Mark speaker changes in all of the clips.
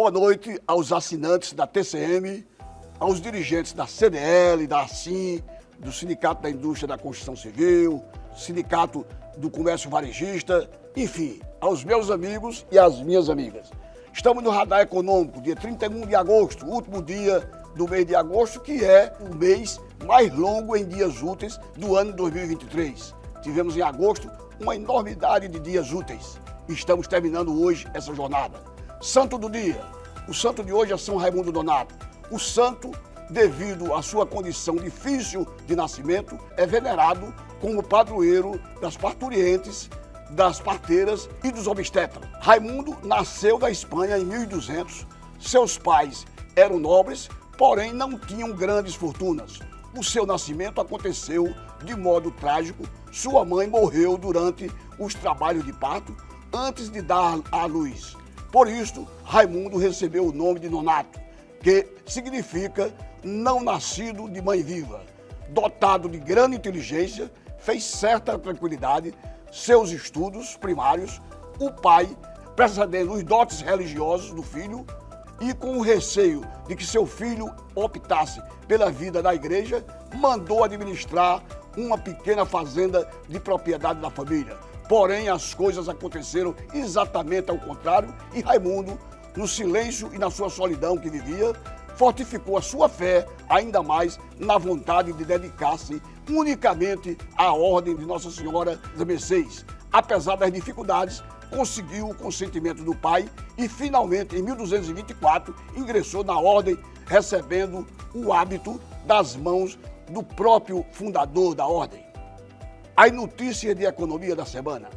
Speaker 1: boa noite aos assinantes da TCM, aos dirigentes da CDL, da ASSIM, do Sindicato da Indústria da Construção Civil, Sindicato do Comércio Varejista, enfim, aos meus amigos e às minhas amigas. Estamos no Radar Econômico, dia 31 de agosto, último dia do mês de agosto, que é o mês mais longo em dias úteis do ano 2023. Tivemos em agosto uma enormidade de dias úteis. Estamos terminando hoje essa jornada. Santo do dia. O santo de hoje é São Raimundo Donato. O santo, devido à sua condição difícil de nascimento, é venerado como padroeiro das parturientes, das parteiras e dos obstetras. Raimundo nasceu na Espanha em 1200. Seus pais eram nobres, porém não tinham grandes fortunas. O seu nascimento aconteceu de modo trágico. Sua mãe morreu durante os trabalhos de parto, antes de dar à luz. Por isso, Raimundo recebeu o nome de Nonato, que significa não nascido de mãe viva. Dotado de grande inteligência, fez certa tranquilidade seus estudos primários, o pai, precedendo os dotes religiosos do filho, e com o receio de que seu filho optasse pela vida da igreja, mandou administrar uma pequena fazenda de propriedade da família. Porém, as coisas aconteceram exatamente ao contrário e Raimundo, no silêncio e na sua solidão que vivia, fortificou a sua fé ainda mais na vontade de dedicar-se unicamente à ordem de Nossa Senhora das Mercês. Apesar das dificuldades, conseguiu o consentimento do pai e, finalmente, em 1224, ingressou na ordem, recebendo o hábito das mãos do próprio fundador da ordem. As notícias de economia da semana.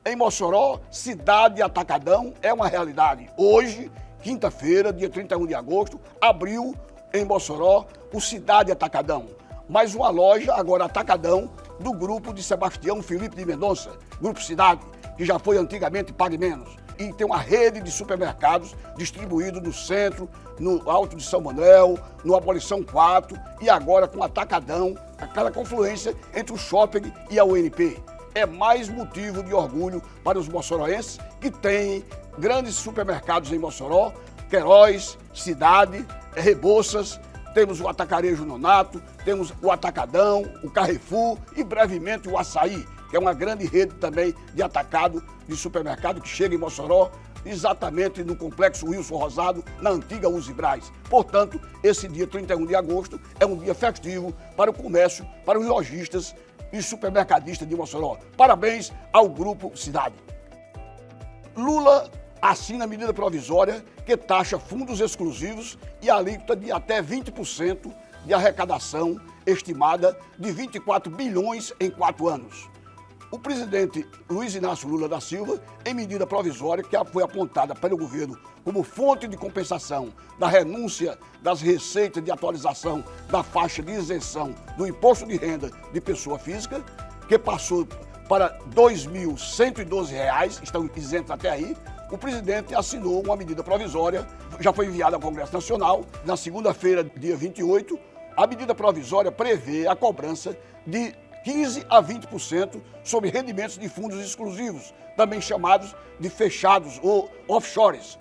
Speaker 1: Em Mossoró, cidade atacadão é uma realidade. Hoje, quinta-feira, dia 31 de agosto, abriu em Mossoró o Cidade Atacadão. Mais uma loja, agora atacadão, do grupo de Sebastião Felipe de Mendonça, Grupo Cidade, que já foi antigamente Pague Menos. E tem uma rede de supermercados distribuídos no centro, no Alto de São Manuel, no Abolição 4 e agora com atacadão, aquela confluência entre o shopping e a UNP. É mais motivo de orgulho para os moçoroenses que têm grandes supermercados em Mossoró, Queiroz, Cidade, Rebouças, temos o Atacarejo Nonato, temos o Atacadão, o Carrefour e brevemente o Açaí, que é uma grande rede também de atacado de supermercado que chega em Mossoró, exatamente no Complexo Wilson Rosado, na antiga Uzi Braz. Portanto, esse dia 31 de agosto é um dia festivo para o comércio, para os lojistas e supermercadistas de Mossoró. Parabéns ao Grupo Cidade. Lula assina medida provisória que taxa fundos exclusivos e alíquota de até 20% de arrecadação estimada de 24 bilhões em 4 anos. O presidente Luiz Inácio Lula da Silva, em medida provisória que foi apontada pelo governo como fonte de compensação da renúncia das receitas de atualização da faixa de isenção do imposto de renda de pessoa física, que passou para R$ 2.112, estão isentos até aí, o presidente assinou uma medida provisória, já foi enviada ao Congresso Nacional, na segunda-feira, dia 28, a medida provisória prevê a cobrança de 15% a 20% sobre rendimentos de fundos exclusivos, também chamados de fechados ou offshores.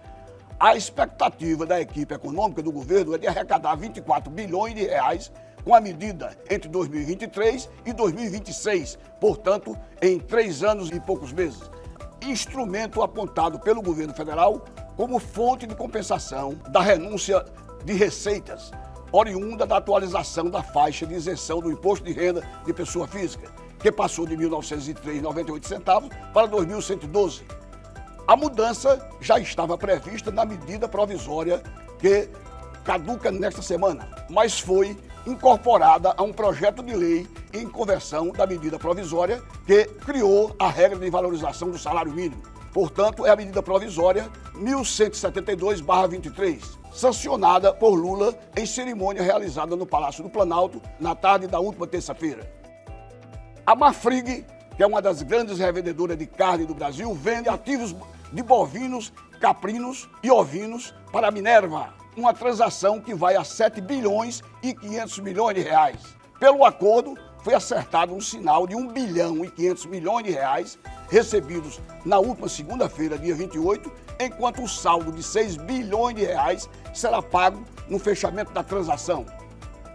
Speaker 1: A expectativa da equipe econômica do governo é de arrecadar 24 bilhões de reais com a medida entre 2023 e 2026, portanto, em 3 anos e poucos meses. Instrumento apontado pelo governo federal como fonte de compensação da renúncia de receitas oriunda da atualização da faixa de isenção do imposto de renda de pessoa física, que passou de R$ 1.903,98 para R$ 2.112. A mudança já estava prevista na medida provisória que caduca nesta semana, mas foi incorporada a um projeto de lei em conversão da medida provisória que criou a regra de valorização do salário mínimo. Portanto, é a medida provisória 1172/23, sancionada por Lula em cerimônia realizada no Palácio do Planalto na tarde da última terça-feira. A Marfrig, que é uma das grandes revendedoras de carne do Brasil, vende ativos de bovinos, caprinos e ovinos para a Minerva, uma transação que vai a 7 bilhões e 500 milhões de reais. Pelo acordo, foi acertado um sinal de 1 bilhão e 500 milhões de reais recebidos na última segunda-feira, dia 28, enquanto o saldo de 6 bilhões de reais será pago no fechamento da transação.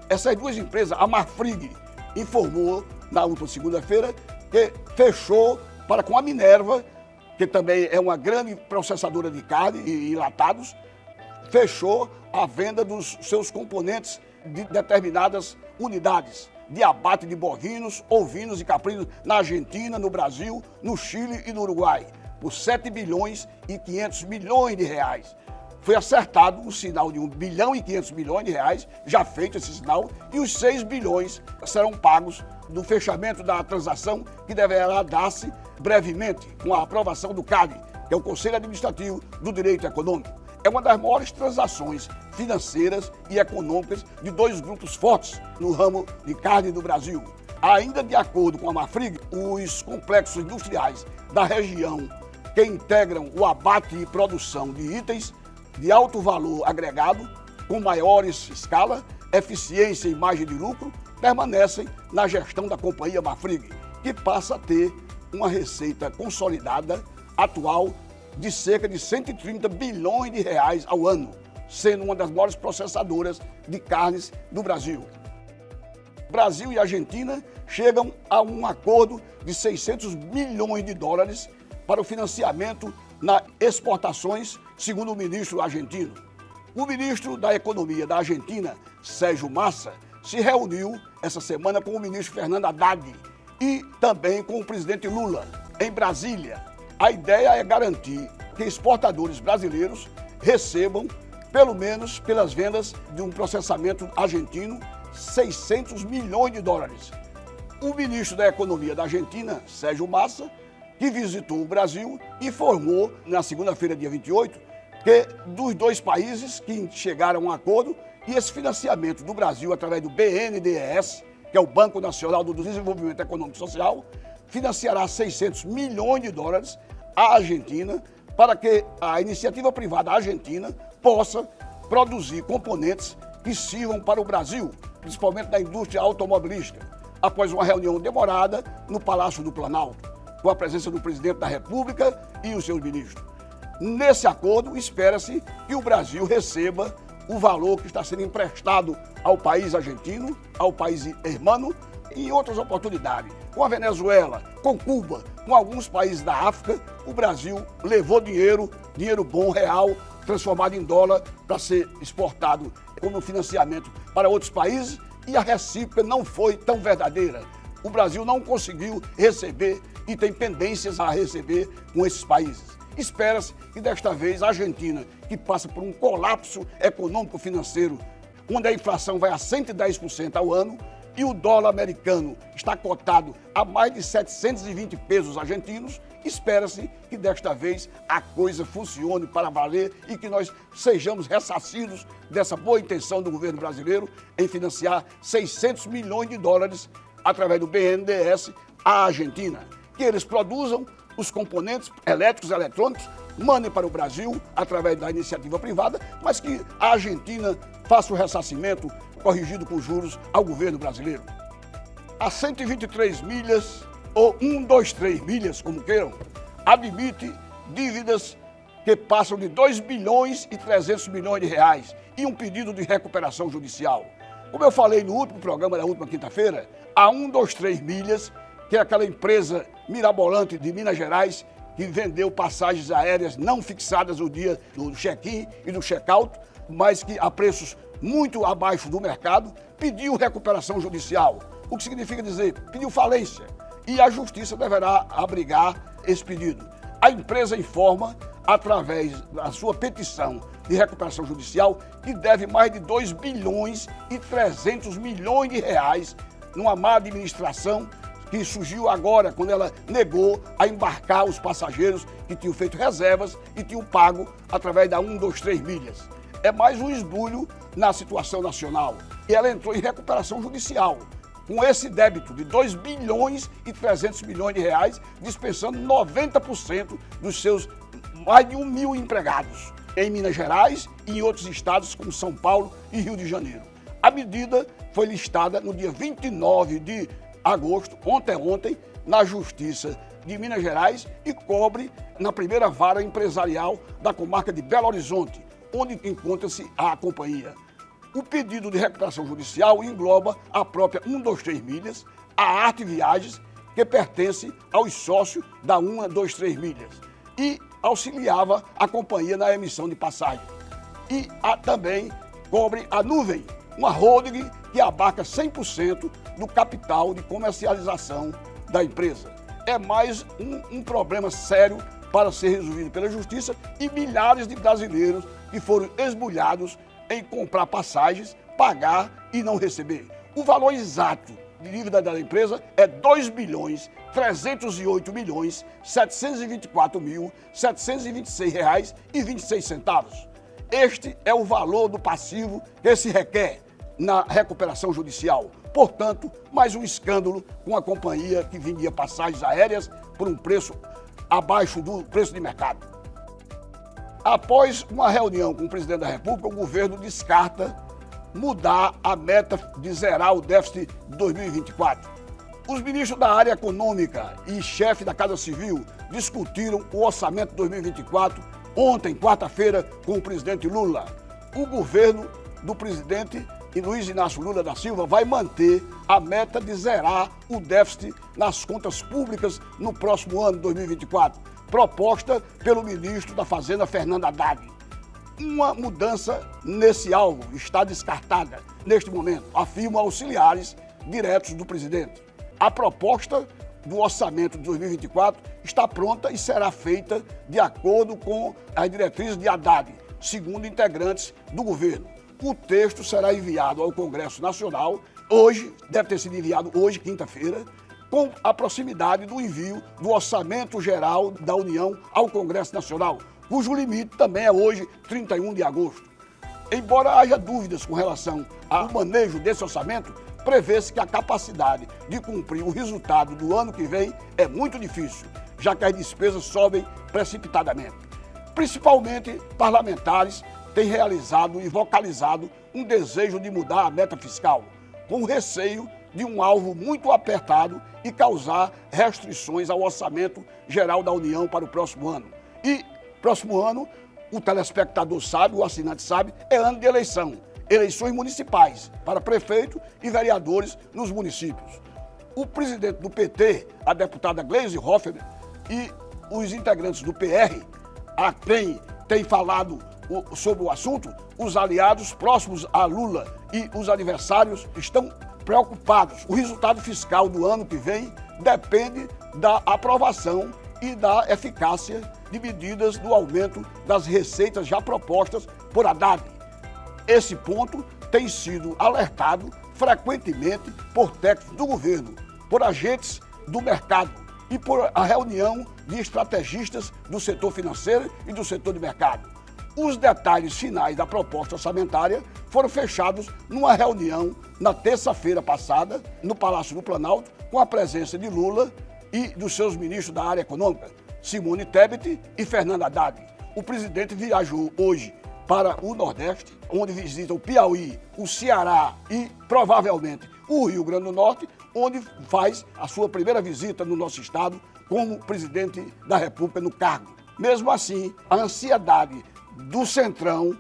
Speaker 1: Essas duas empresas, a Marfrig informou na última segunda-feira que fechou com a Minerva, que também é uma grande processadora de carne e enlatados, fechou a venda dos seus componentes de determinadas unidades de abate de bovinos, ovinos e caprinos na Argentina, no Brasil, no Chile e no Uruguai, por 7 bilhões e 500 milhões de reais. Foi acertado o sinal de 1 bilhão e 500 milhões de reais, já feito esse sinal, e os 6 bilhões serão pagos no fechamento da transação, que deverá dar-se brevemente com a aprovação do CAD, que é o Conselho Administrativo do Direito Econômico. É uma das maiores transações financeiras e econômicas de dois grupos fortes no ramo de carne do Brasil. Ainda de acordo com a Marfrig, os complexos industriais da região que integram o abate e produção de itens de alto valor agregado, com maiores escala, eficiência e margem de lucro, permanecem na gestão da companhia Marfrig, que passa a ter uma receita consolidada atual de cerca de 130 bilhões de reais ao ano, sendo uma das maiores processadoras de carnes do Brasil. Brasil e Argentina chegam a um acordo de 600 milhões de dólares para o financiamento nas exportações, segundo o ministro argentino. O ministro da Economia da Argentina, Sérgio Massa, se reuniu essa semana com o ministro Fernando Haddad e também com o presidente Lula, em Brasília. A ideia é garantir que exportadores brasileiros recebam, pelo menos pelas vendas de um processamento argentino, 600 milhões de dólares. O ministro da Economia da Argentina, Sérgio Massa, que visitou o Brasil, informou na segunda-feira, dia 28, que dos dois países que chegaram a um acordo e esse financiamento do Brasil através do BNDES, que é o Banco Nacional do Desenvolvimento Econômico e Social, financiará 600 milhões de dólares à Argentina para que a iniciativa privada argentina possa produzir componentes que sirvam para o Brasil, principalmente da indústria automobilística, após uma reunião demorada no Palácio do Planalto, com a presença do presidente da República e os seus ministros. Nesse acordo, espera-se que o Brasil receba o valor que está sendo emprestado ao país argentino, ao país hermano, e em outras oportunidades. Com a Venezuela, com Cuba, com alguns países da África, o Brasil levou dinheiro bom, real, transformado em dólar, para ser exportado como financiamento para outros países, e a recíproca não foi tão verdadeira. O Brasil não conseguiu receber e tem pendências a receber com esses países. Espera-se que desta vez a Argentina, que passa por um colapso econômico-financeiro, onde a inflação vai a 110% ao ano, e o dólar americano está cotado a mais de 720 pesos argentinos, espera-se que desta vez a coisa funcione para valer e que nós sejamos ressarcidos dessa boa intenção do governo brasileiro em financiar 600 milhões de dólares através do BNDES à Argentina. Que eles produzam os componentes elétricos e eletrônicos, mandem para o Brasil através da iniciativa privada, mas que a Argentina faça o ressarcimento corrigido com juros ao governo brasileiro. A 123 milhas, ou 123 milhas, como queiram, admite dívidas que passam de 2 bilhões e 300 milhões de reais e um pedido de recuperação judicial. Como eu falei no último programa da última quinta-feira, a 123 milhas, que é aquela empresa mirabolante de Minas Gerais, que vendeu passagens aéreas não fixadas no dia do check-in e do check-out, mas que a preços muito abaixo do mercado, pediu recuperação judicial. O que significa dizer, pediu falência. E a justiça deverá abrigar esse pedido. A empresa informa, através da sua petição de recuperação judicial, que deve mais de 2 bilhões e 300 milhões de reais numa má administração que surgiu agora, quando ela negou a embarcar os passageiros que tinham feito reservas e tinham pago através da 123 milhas. É mais um esbulho na situação nacional. E ela entrou em recuperação judicial, com esse débito de 2 bilhões e 300 milhões de reais, dispensando 90% dos seus mais de 1 mil empregados em Minas Gerais e em outros estados como São Paulo e Rio de Janeiro. A medida foi listada no dia 29 de agosto, ontem, na Justiça de Minas Gerais e Cobre na primeira vara empresarial da comarca de Belo Horizonte, onde encontra-se a companhia. O pedido de recuperação judicial engloba a própria 123 Milhas, a Arte Viagens, que pertence aos sócios da 123 Milhas, e auxiliava a companhia na emissão de passagem. E também cobre a Nuvem, uma holding que abarca 100% do capital de comercialização da empresa. É mais um problema sério para ser resolvido pela Justiça e milhares de brasileiros que foram esbulhados em comprar passagens, pagar e não receber. O valor exato de dívida da empresa é R$ 2.328.724.726,26. Este é o valor do passivo que se requer na recuperação judicial. Portanto, mais um escândalo com a companhia que vendia passagens aéreas por um preço abaixo do preço de mercado. Após uma reunião com o presidente da República, o governo descarta mudar a meta de zerar o déficit de 2024. Os ministros da área econômica e chefe da Casa Civil discutiram o orçamento de 2024 ontem, quarta-feira, com o presidente Lula. O governo do presidente Luiz Inácio Lula da Silva vai manter a meta de zerar o déficit nas contas públicas no próximo ano, 2024, proposta pelo ministro da Fazenda, Fernando Haddad. Uma mudança nesse alvo está descartada neste momento, afirmam auxiliares diretos do presidente. A proposta do orçamento de 2024 está pronta e será feita de acordo com as diretrizes de Haddad, segundo integrantes do governo. O texto será enviado ao Congresso Nacional hoje, deve ter sido enviado hoje, quinta-feira, com a proximidade do envio do Orçamento Geral da União ao Congresso Nacional, cujo limite também é hoje, 31 de agosto. Embora haja dúvidas com relação ao manejo desse orçamento, prevê-se que a capacidade de cumprir o resultado do ano que vem é muito difícil, já que as despesas sobem precipitadamente. Principalmente parlamentares têm realizado e vocalizado um desejo de mudar a meta fiscal, com receio de um alvo muito apertado e causar restrições ao orçamento geral da União para o próximo ano. E próximo ano, o telespectador sabe, o assinante sabe, é ano de eleição. Eleições municipais para prefeito e vereadores nos municípios. O presidente do PT, a deputada Gleisi Hoffmann, e os integrantes do PR, a quem tem falado sobre o assunto, os aliados próximos a Lula e os adversários estão preocupados. O resultado fiscal do ano que vem depende da aprovação e da eficácia de medidas do aumento das receitas já propostas por Haddad. Esse ponto tem sido alertado frequentemente por técnicos do governo, por agentes do mercado e por a reunião de estrategistas do setor financeiro e do setor de mercado. Os detalhes finais da proposta orçamentária foram fechados numa reunião na terça-feira passada, no Palácio do Planalto, com a presença de Lula e dos seus ministros da área econômica, Simone Tebet e Fernando Haddad. O presidente viajou hoje para o Nordeste, onde visita o Piauí, o Ceará e, provavelmente, o Rio Grande do Norte, onde faz a sua primeira visita no nosso estado como presidente da República no cargo. Mesmo assim, a ansiedade do Centrão,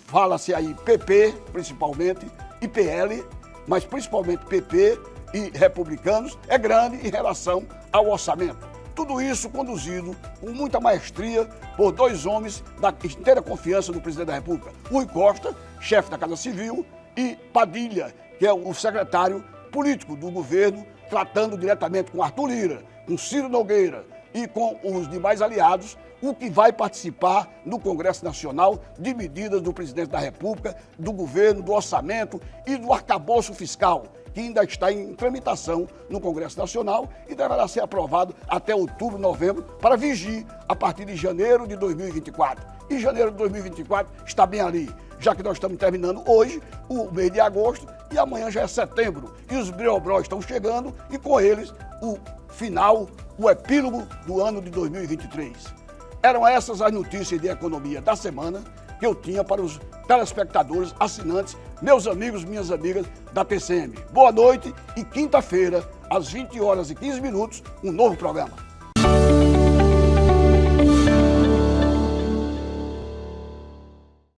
Speaker 1: fala-se aí PP, principalmente, e PL, mas principalmente PP e republicanos, é grande em relação ao orçamento. Tudo isso conduzido com muita maestria por dois homens da inteira confiança do presidente da República, Rui Costa, chefe da Casa Civil, e Padilha, que é o secretário político do governo, tratando diretamente com Arthur Lira, com Ciro Nogueira e com os demais aliados, o que vai participar no Congresso Nacional de medidas do presidente da República, do governo, do orçamento e do arcabouço fiscal, que ainda está em tramitação no Congresso Nacional e deverá ser aprovado até outubro, novembro, para vigir a partir de janeiro de 2024. E janeiro de 2024 está bem ali, já que nós estamos terminando hoje o mês de agosto e amanhã já é setembro. E os briobrós estão chegando e com eles o final, o epílogo do ano de 2023. Eram essas as notícias de economia da semana que eu tinha para os telespectadores, assinantes, meus amigos, minhas amigas da TCM. Boa noite e quinta-feira, às 20h15, um novo programa.